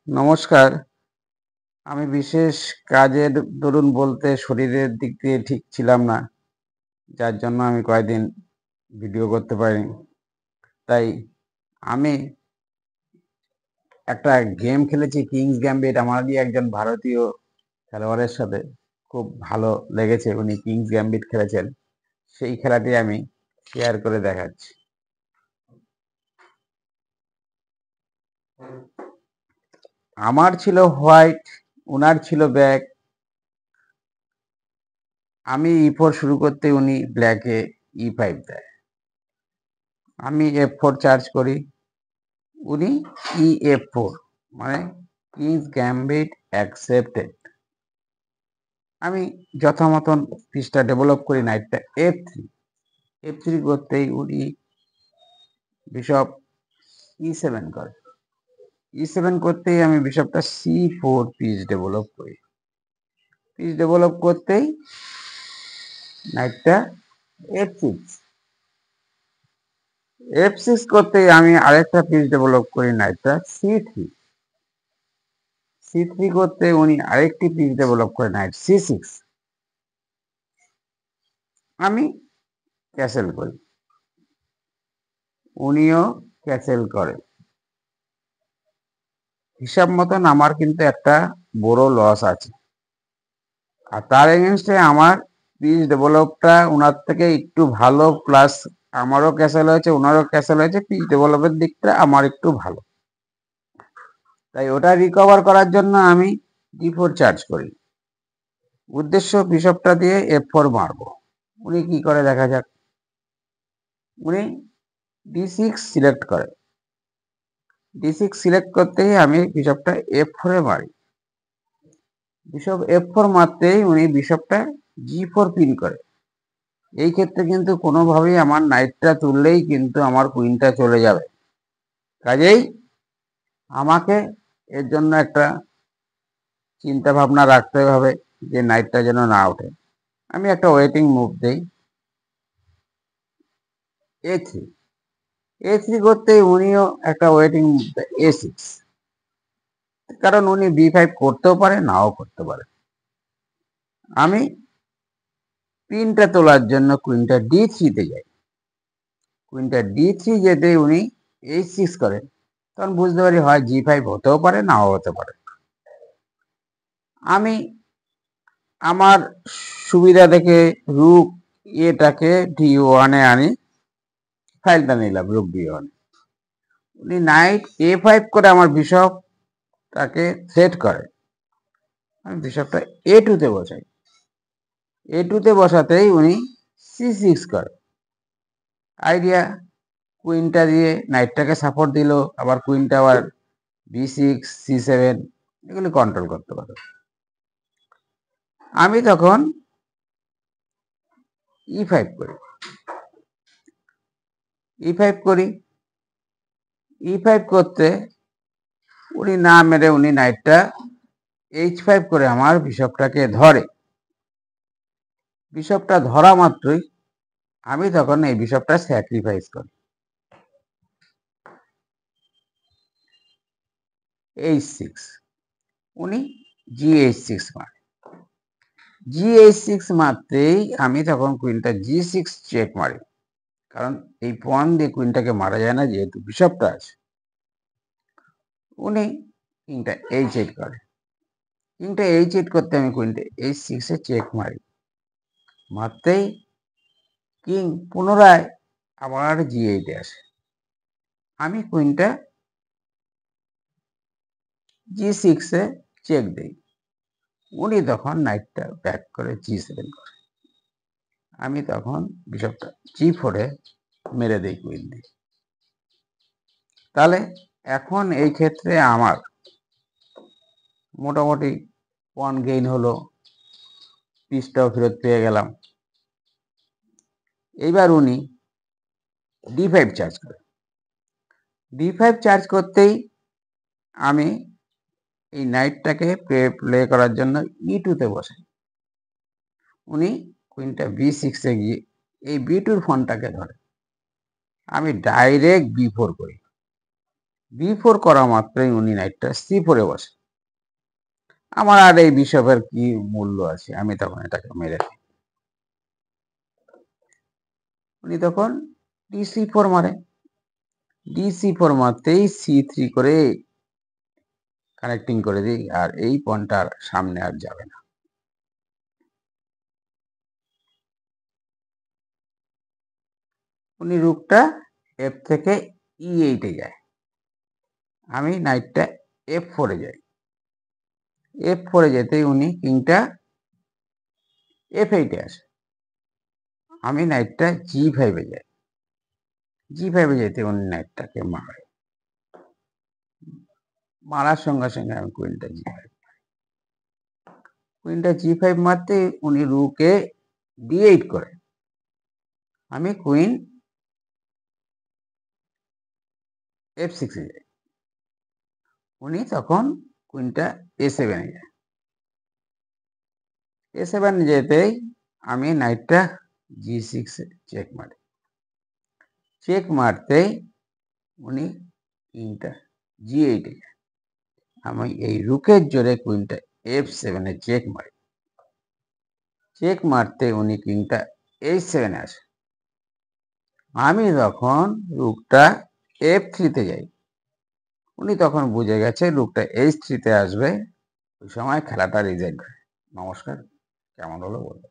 নমস্কার। আমি বিশেষ কাজের দরুন বলতে শরীরের দিক দিয়ে ঠিক ছিলাম না। যার জন্য আমি কয়েকদিন ভিডিও করতে পারিনি। তাই আমি একটা গেম খেলেছি কিংস গ্যাম্বিট আমারই একজন ভারতীয় খেলোয়াড়ের সাথে। খুব ভালো লেগেছে। উনি কিংস গ্যাম্বিট খেলেছেন। সেই খেলাটি আমি শেয়ার করে দেখাচ্ছি। আমার ছিল হোয়াইট, উনার ছিল ব্ল্যাক। আমি E4 শুরু করতে উনি ব্ল্যাকে E5 দেয়। আমি F4 চার্জ করি, উনি EF4 মানে কিংস গ্যাম্বিট অ্যাকসেপ্টেড। আমি যথামতন পিসটা ডেভেলপ করি নাইটটা F3 করতেই উনি বিশপ E7 করে। E7 করতেই আমি বিশপটা C4 পিস ডেভেলপ করি। পিস ডেভেলপ করতেই নাইটটা F6 করতেই আমি আরেকটা পিস ডেভেলপ করি নাইটটা C3 করতে উনি আরেকটি পিস ডেভেলপ করে নাইট C6। আমি ক্যাসেল করি, উনিও ক্যাসেল করে। হিসাব মতন আমার কিন্তু একটা বড় লস আছে। আর তার এগেনস্টে আমার পিস ডেভেলপটা ওনার থেকে একটু ভালো, প্লাস আমারও ক্যাসেল হয়েছে, ওনারও ক্যাসেল হয়েছে। পিস ডেভেলপের দিকটা আমার একটু ভালো, তাই ওটা রিকভার করার জন্য আমি D4 চার্জ করি। উদ্দেশ্য বিশপটা দিয়ে F4 মারবো। উনি কি করে দেখা যাক। উনি D6 সিলেক্ট করে। D6 সিলেক্ট করতেই আমি বিশপটা F4 এ মারি। বিশপ F4 মারতেই উনি বিশপটা G4 পিন করে। এই ক্ষেত্রে কিন্তু কোনোভাবেই আমার নাইটটা তুললেই কিন্তু আমার কুইনটা চলে যাবে। কাজেই আমাকে এর জন্য একটা চিন্তা ভাবনা রাখতে হবে যে নাইটটা যেন না ওঠে। আমি একটা ওয়েটিং মুভ দেই A3 করতেই উনিও একটা ওয়েটিং মুভ দেয় A6, কারণ উনি B5 করতেও পারে, নাও করতে পারে। আমি পিনটা তোলার জন্য কুইনটা D3 তে যাই। কুইনটা D3 যেতে উনি H6 করেন, তখন বুঝতে পারি হয় G5 হতেও পারে, নাও হতে পারে। আমি আমার সুবিধা দেখে রুক এটাকে D1 এ আনি, ফাইলটা নিলাম রুক D1। উনি নাইট A5 করে আমার বিশপটাকে সেট করে। আমি বিশপটা A2 তে বসাই। A2 তে বসাতেই উনি C6 করে। আইডিয়া, কুইনটা দিয়ে নাইটটাকে সাপোর্ট দিল, আবার কুইনটা আবার B6 C7 এগুলি কন্ট্রোল করতে পারে। আমি তখন E5 করি। E5 করি। E5 করতে উনি না মেরে উনি নাইটটা H5 করে আমার বিশপটাকে ধরে। বিশপটা ধরা মাত্রই আমি তখন এই বিশপটা স্যাক্রিফাইস করি। H6 উনি G6 মারে। G6 মারতেই আমি তখন কুইনটা G6 চেক মারি, কারণ এই পয়েন্ট দিয়ে কুইনটাকে মারা যায় না, যেহেতু বিশপটা আছে। উনি কিংটা H8 করে। কিংটা H8 করতে আমি কুইনটা H6 এ চেক মারি। মারতেই কিং পুনরায় আবার G8 এ আসে। আমি কুইনটা G6 এ চেক দেই। উনি তখন নাইটটা ব্যাক করে G7 করে। আমি তখন বিশপটা G4 এ মেরে দেই কুইন দিয়ে। তাহলে এখন এই ক্ষেত্রে আমার মোটামুটি পয়েন্ট গেইন হলো, পিসটাও ফেরত পেয়ে গেলাম। এইবার উনি D5 চার্জ করে। D5 চার্জ করতেই আমি এই নাইটটাকে প্লে করার জন্য E2 তে বসাই। উনি কুইনটা B6 এ গিয়ে এই B2 ফোনটাকে ধরে। আমি ডাইরেক্ট B4 করি। B4 করা মাত্রই উনি নাইটটা C4 এ বসে। আমার আর এই বিশপের কি মূল্য আছে, আমি তখন এটাকে মেরে দিই। উনি তখন DC4 মারে, DC4 মারতেই C3 করে কানেক্টিং করে দিই, আর এই পয়েন্টটা সামনে আর যাবে না। উনি রুকটা F থেকে E8 এ যায়, আমি নাইটটা F4 এ যাই। F4 এ যেতেই উনি কিংটা F8 এ আসে, আমি নাইটটা G5 এ যাই। G5 এ যেতে উনি নাইটটাকে মারে, মারার সঙ্গে সঙ্গে আমি কুইনটা G5, কুইনটা G5 মারতে উনি রুকে D8 করে, আমি কুইন F6 এ যাই। উনি তখন কুইনটা A7 এ যায়। A7 যেতেই আমি নাইটটা G6 এ চেক মারি, চেক মারতেই উনি কিংটা G8 এ যায়। আমি এই রুকের জোরে কুইনটা F7 এ চেক মারি, চেক মারতে উনি কিংটা H7 এ আসে, আমি তখন রুকটা F3 তে যাই। উনি তখন বুঝে গেছে রুকটা H3 তে আসবে, ওই সময় খেলাটা রিজেক্ট হয়। নমস্কার, কেমন হলো বলুন।